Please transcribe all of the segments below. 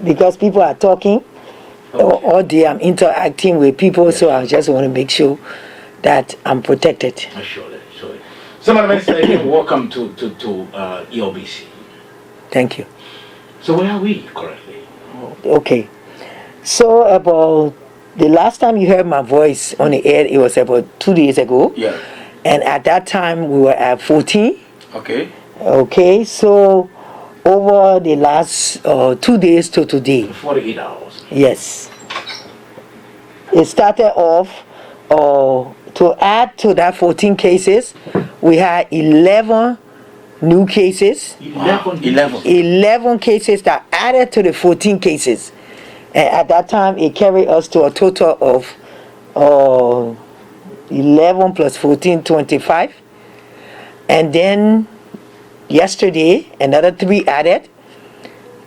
because people are talking all day. I'm interacting with people, yes. So I just want to make sure that I'm protected. Surely. So, Madam Minister, welcome to EOBC. Thank you. So where are we currently? Okay. So about the last time you heard my voice on the air, it was about 2 days ago. Yeah. And at that time we were at 14. Okay. Okay. So over the last 2 days to today. 48 hours. Yes. It started off to add to that 14 cases, we had 11 new cases. 11 cases that added to the 14 cases. And at that time, it carried us to a total of 11 plus 14, 25. And then yesterday, another 3 added,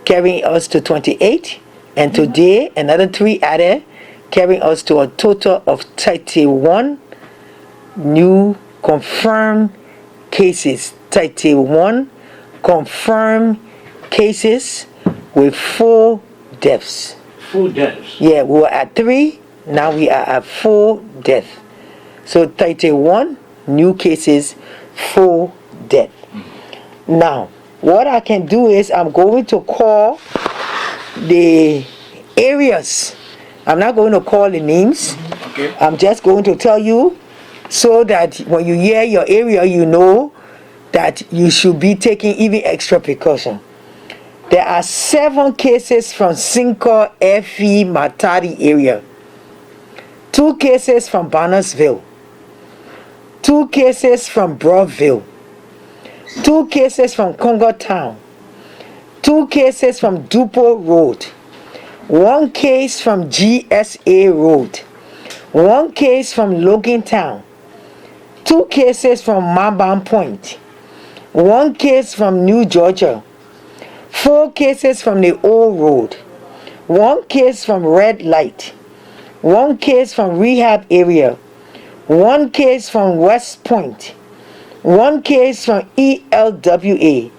carrying us to 28. And today, another 3 added, carrying us to a total of 31 new confirmed cases. 31 confirmed cases with 4 deaths. 4 deaths? Yeah, we were at 3, now we are at 4 deaths. So 31 new cases, 4 deaths. Now, what I can do is I'm going to call the areas. I'm not going to call the names. Okay. I'm just going to tell you so that when you hear your area, you know that you should be taking even extra precaution. There are 7 cases from Sinko, Effie, Matadi area. 2 cases from Bannersville. 2 cases from Broadville. 2 cases from Congo Town. 2 cases from Dupo Road. 1 case from GSA Road. 1 case from Logan Town. 2 cases from Mamban Point. 1 case from New Georgia. 4 cases from the Old Road. 1 case from Red Light. 1 case from Rehab area. 1 case from West Point. 1 case from ELWA.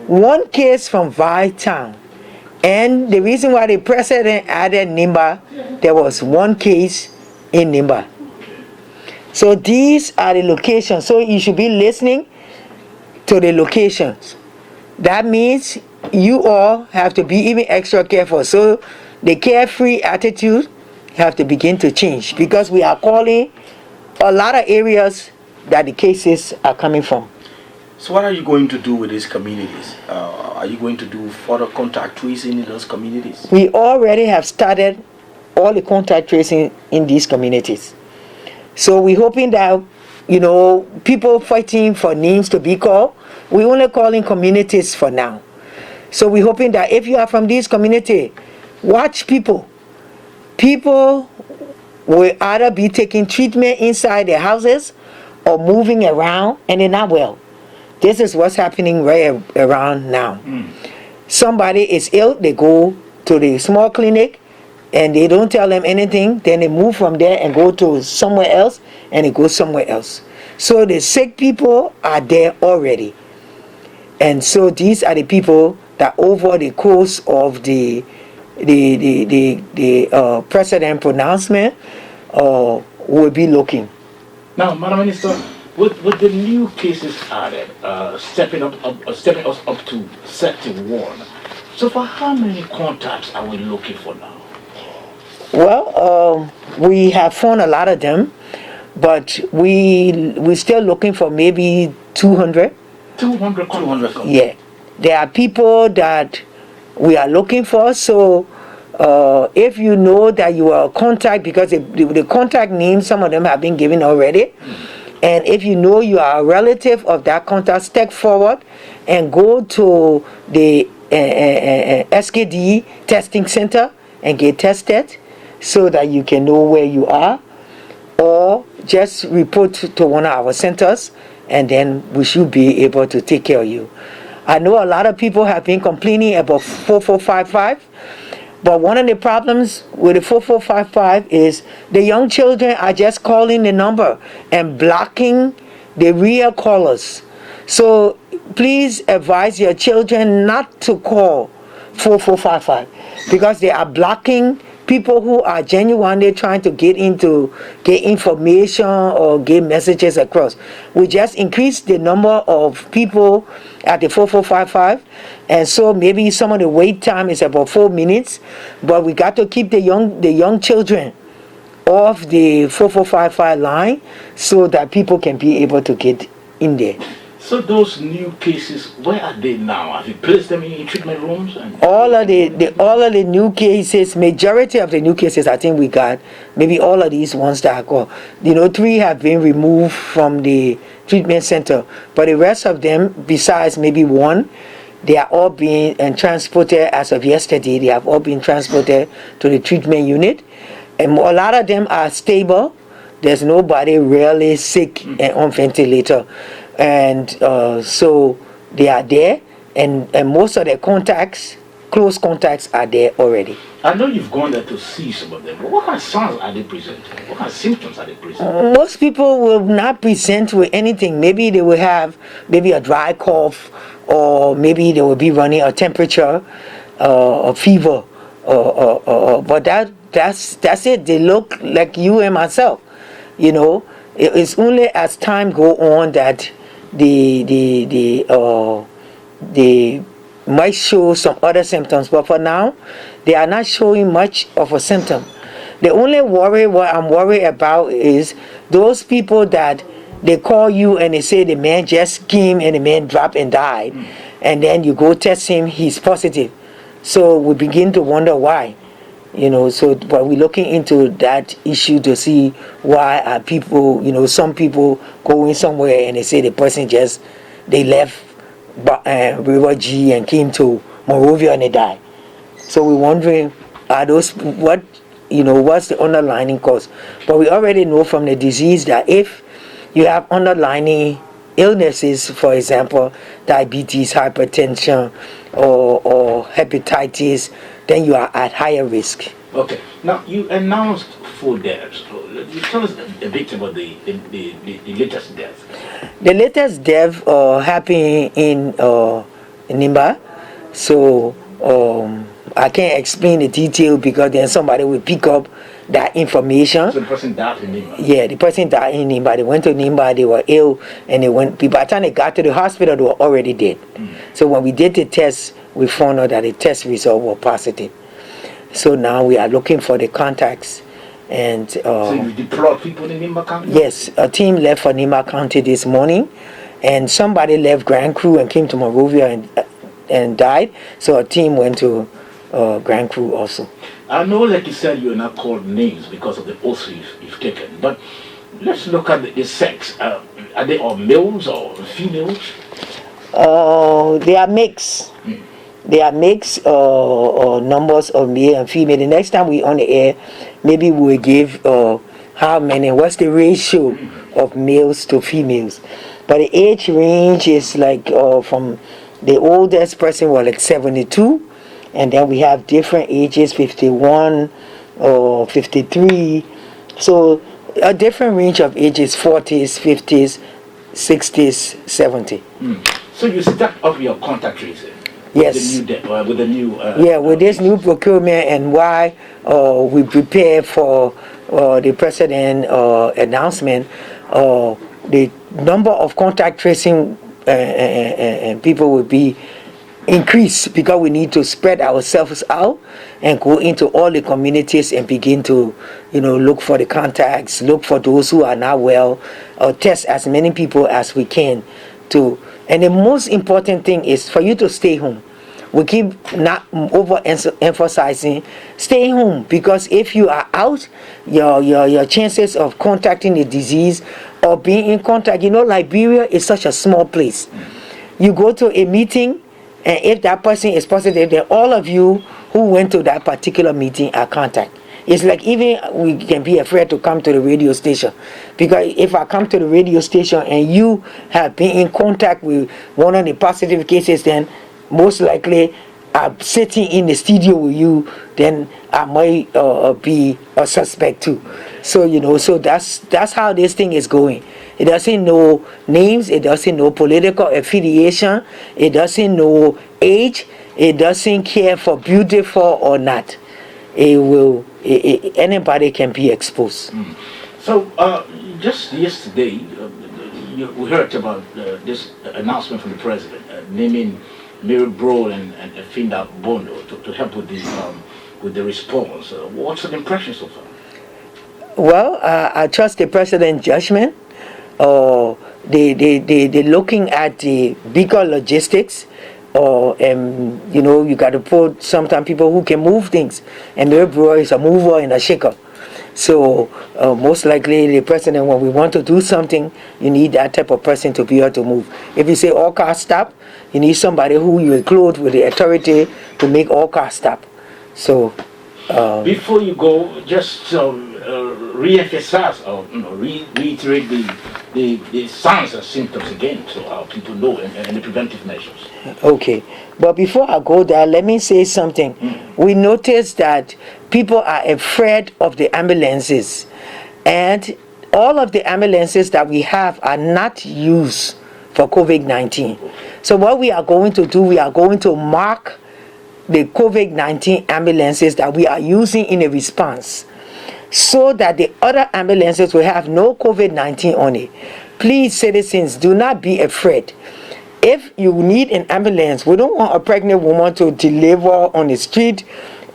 1 case from Vi Town. And the reason why the president added Nimba, there was 1 case in Nimba. So these are the locations. So you should be listening to the locations. That means you all have to be even extra careful. So the carefree attitude have to begin to change, because we are calling a lot of areas that the cases are coming from. So what are you going to do with these communities? Are you going to do further contact tracing in those communities? We already have started all the contact tracing in these communities. So we're hoping that, people fighting for names to be called, we're only calling communities for now. So we're hoping that if you are from this community, watch people. People will either be taking treatment inside their houses or moving around and they're not well. This is what's happening right around now. Somebody is ill, they go to the small clinic and they don't tell them anything, then they move from there and go to somewhere else, and they go somewhere else. So the sick people are there already. And so these are the people that over the course of the president pronouncement will be looking. Now, Madam Minister, with the new cases added, stepping us up to 31. So for how many contacts are we looking for now? Well, we have found a lot of them, but we're still looking for maybe 200. 200 contacts? Yeah. There are people that we are looking for, so if you know that you are a contact, because the contact names, some of them have been given already, and if you know you are a relative of that contact, step forward and go to the SKD testing center and get tested so that you can know where you are, or just report to one of our centers and then we should be able to take care of you. I know a lot of people have been complaining about 4455, but one of the problems with the 4455 is the young children are just calling the number and blocking the real callers. So please advise your children not to call 4455, because they are blocking people who are genuinely trying to get information or get messages across. We just increased the number of people at the 4455, and so maybe some of the wait time is about 4 minutes, but we got to keep the young children off the 4455 line so that people can be able to get in there. So those new cases, where are they now? Have you placed them in treatment rooms? All of the new cases, majority of the new cases, I think we got maybe all of these ones that are called. 3 have been removed from the treatment center, but the rest of them, besides maybe 1, they are all being transported as of yesterday. They have all been transported to the treatment unit, and a lot of them are stable. There's nobody really sick and on ventilator. And so they are there, and most of their close contacts are there already. I know you've gone there to see some of them, but what kind of signs are they presenting? What kind of symptoms are they presenting? Most people will not present with anything. Maybe they will have maybe a dry cough, or maybe they will be running a temperature, a fever, but that's it. They look like you and myself. It's only as time go on that they might show some other symptoms, but for now they are not showing much of a symptom. The only what I'm worried about is those people that they call you and they say the man just came and the man dropped and died, and then you go test him, he's positive. So we begin to wonder why. But we're looking into that issue to see why are people, some people going somewhere and they say the person they left River G and came to Monrovia and they died. So we're wondering, are those, what's the underlying cause? But we already know from the disease that if you have underlying illnesses, for example, diabetes, hypertension, or hepatitis, then you are at higher risk. Okay. Now, you announced 4 deaths. You tell us a bit about the latest death. The latest death happened in Nimba. So I can't explain the detail because then somebody will pick up that information. So the person died in Nimba? Yeah, the person died in Nimba. They went to Nimba, they were ill, and by the time they got to the hospital, they were already dead. So when we did the test, we found out that the test result was positive. So now we are looking for the contacts. And so you deployed people in Nimba County? Yes, a team left for Nimba County this morning, and somebody left Grand Cru and came to Monrovia and died. So a team went to Grand Cru also. I know, like you said, you are not called names because of the oath you've taken, but let's look at the sex. Are they all males or females? They are mixed. They are mixed numbers of male and female. The next time we on the air, maybe we will give what's the ratio of males to females. But the age range is like from the oldest person was like 72, and then we have different ages, 51 or 53. So a different range of ages, 40s, 50s, 60s, 70. So you stepped up your contact tracing? Yes. With the new with this new procurement, and why we prepare for the president announcement, the number of contact tracing and people will be increased because we need to spread ourselves out and go into all the communities and begin to look for the contacts, look for those who are not well, test as many people as we can to. And the most important thing is for you to stay home. We keep not emphasizing stay home, because if you are out, your chances of contacting the disease or being in contact, Liberia is such a small place. You go to a meeting, and if that person is positive, then all of you who went to that particular meeting are contact. It's like even we can be afraid to come to the radio station, because if I come to the radio station and you have been in contact with one of the positive cases, then most likely I'm sitting in the studio with you, then I might be a suspect too. So so that's how this thing is going. It doesn't know names, it doesn't know political affiliation, it doesn't know age, It doesn't care for beautiful or not. Anybody can be exposed. So, just yesterday, we heard about this announcement from the president naming Mary Bro and Finda Bondo to help with the response. What's the impression so far? Well, I trust the president's judgment. They're looking at the bigger logistics. You got to put sometimes people who can move things. And Mary Bro is a mover and a shaker. So most likely the president, when we want to do something, you need that type of person to be able to move. If you say all cars stop, you need somebody who you include with the authority to make all cars stop. So before you go, just re-emphasize or reiterate the signs and symptoms again, so our people know and the preventive measures. Okay, but before I go there, let me say something. We noticed that people are afraid of the ambulances, and all of the ambulances that we have are not used for COVID-19. So what we are going to do, we are going to mark the COVID-19 ambulances that we are using in a response, so that the other ambulances will have no COVID-19 on it. Please, citizens, do not be afraid. If you need an ambulance, we don't want a pregnant woman to deliver on the street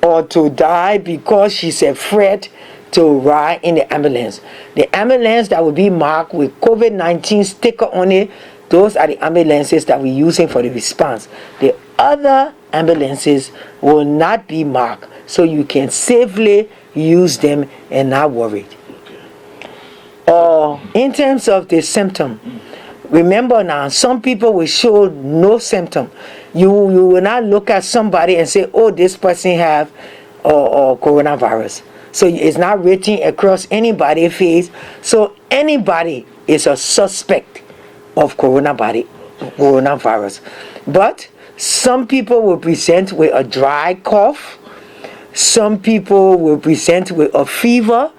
or to die because she's afraid to ride in the ambulance. The ambulance that will be marked with COVID-19 sticker on it, those are the ambulances that we're using for the response. The other ambulances will not be marked, so you can safely use them and not worry. In terms of the symptom, remember now, some people will show no symptom. You will not look at somebody and say, oh, this person have coronavirus. So it's not written across anybody's face. So anybody is a suspect of coronavirus. But some people will present with a dry cough. Some people will present with a fever.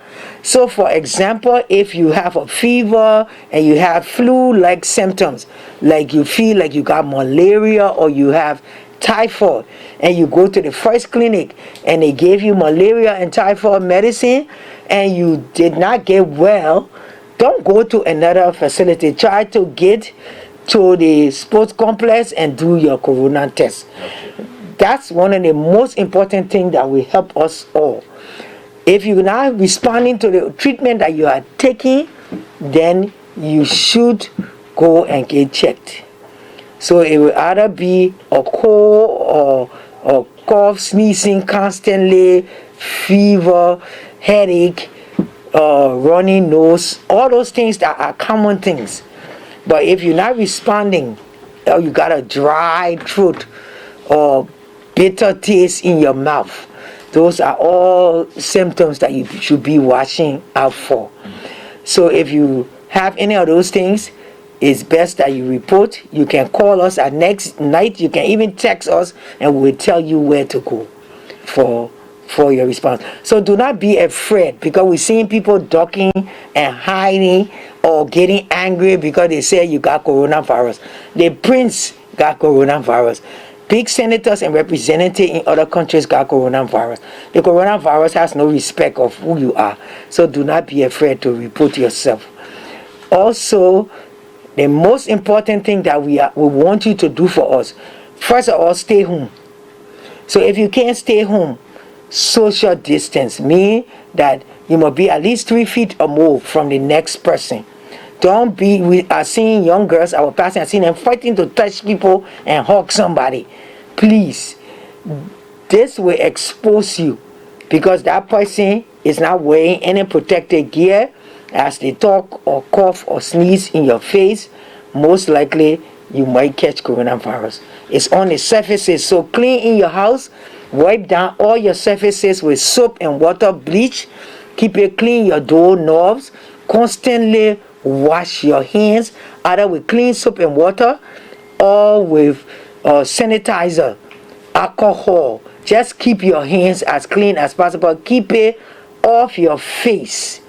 So for example, if you have a fever and you have flu-like symptoms, like you feel like you got malaria or you have typhoid, and you go to the first clinic and they gave you malaria and typhoid medicine and you did not get well, don't go to another facility. Try to get to the sports complex and do your corona test. That's one of the most important things that will help us all. If you're not responding to the treatment that you are taking, then you should go and get checked. So it will either be a cold or cough, sneezing constantly, fever, headache, running nose, all those things that are common things. But if you're not responding, or you got a dry throat or bitter taste in your mouth, those are all symptoms that you should be watching out for. So if you have any of those things, it's best that you report. You can call us at next night. You can even text us and we'll tell you where to go for your response. So do not be afraid, because we're seeing people ducking and hiding or getting angry because they say you got coronavirus. The prince got coronavirus. Big senators and representatives in other countries got coronavirus. The coronavirus has no respect of who you are. So do not be afraid to report yourself. Also, the most important thing that we want you to do for us, first of all, stay home. So if you can't stay home, social distance means that you must be at least 3 feet or more from the next person. Don't be, we are seeing young girls, our pastor, are seeing them fighting to touch people and hug somebody. Please, this will expose you, because that person is not wearing any protective gear. As they talk or cough or sneeze in your face, most likely you might catch coronavirus. It's on the surfaces, so clean in your house. Wipe down all your surfaces with soap and water, bleach. Keep it clean, your doorknobs. Constantly wash your hands, either with clean soap and water or with sanitizer, alcohol. Just keep your hands as clean as possible. Keep it off your face.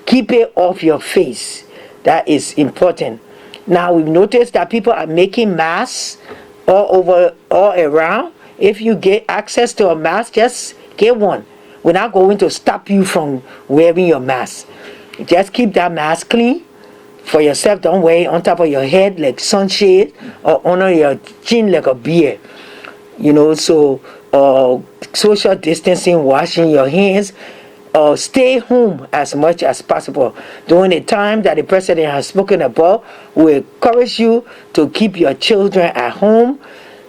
Keep it off your face. That is important. Now we've noticed that people are making masks all around. If you get access to a mask, just get one. We're not going to stop you from wearing your mask. Just keep that mask clean for yourself. Don't wear it on top of your head like sunshade or under your chin like a beard. So social distancing, washing your hands, stay home as much as possible. During the time that the president has spoken about, we encourage you to keep your children at home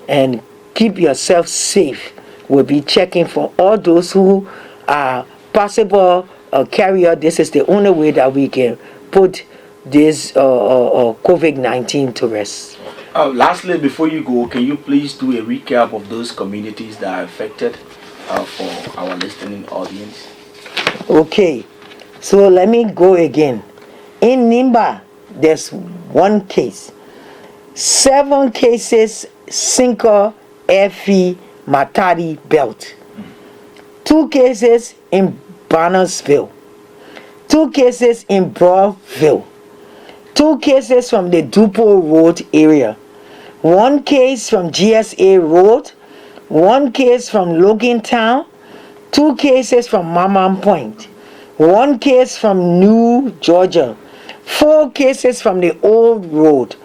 and keep yourself safe. We'll be checking for all those who are possible carrier. This is the only way that we can put this COVID-19 to rest. Lastly, before you go, can you please do a recap of those communities that are affected for our listening audience? Okay, so let me go again. In Nimba, there's one case. 7 cases, Sinker, Effie, Matadi Belt. 2 cases in Bannersville. 2 cases in Broadville. 2 cases from the Dupo Road area. 1 case from GSA Road. 1 case from Logantown. 2 cases from Mammon Point. 1 case from New Georgia. 4 cases from the Old Road.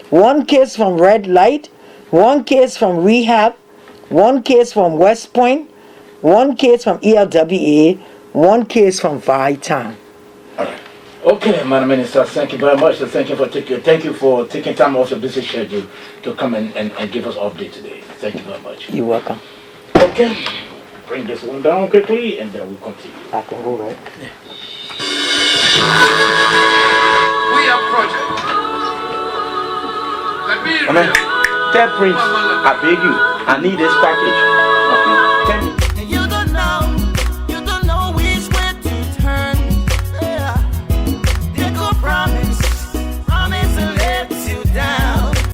1 case from Red Light. 1 case from Rehab. 1 case from West Point. 1 case from ELWA. 1 case from Vietown. Okay, Madam Minister, thank you very much. Thank you for taking time off your busy schedule to come and give us update today. Thank you very much. You're welcome. Okay, bring this one down quickly and then we'll continue. I can go, right? We are project. Amen. Tell Prince, I beg you, I need this package.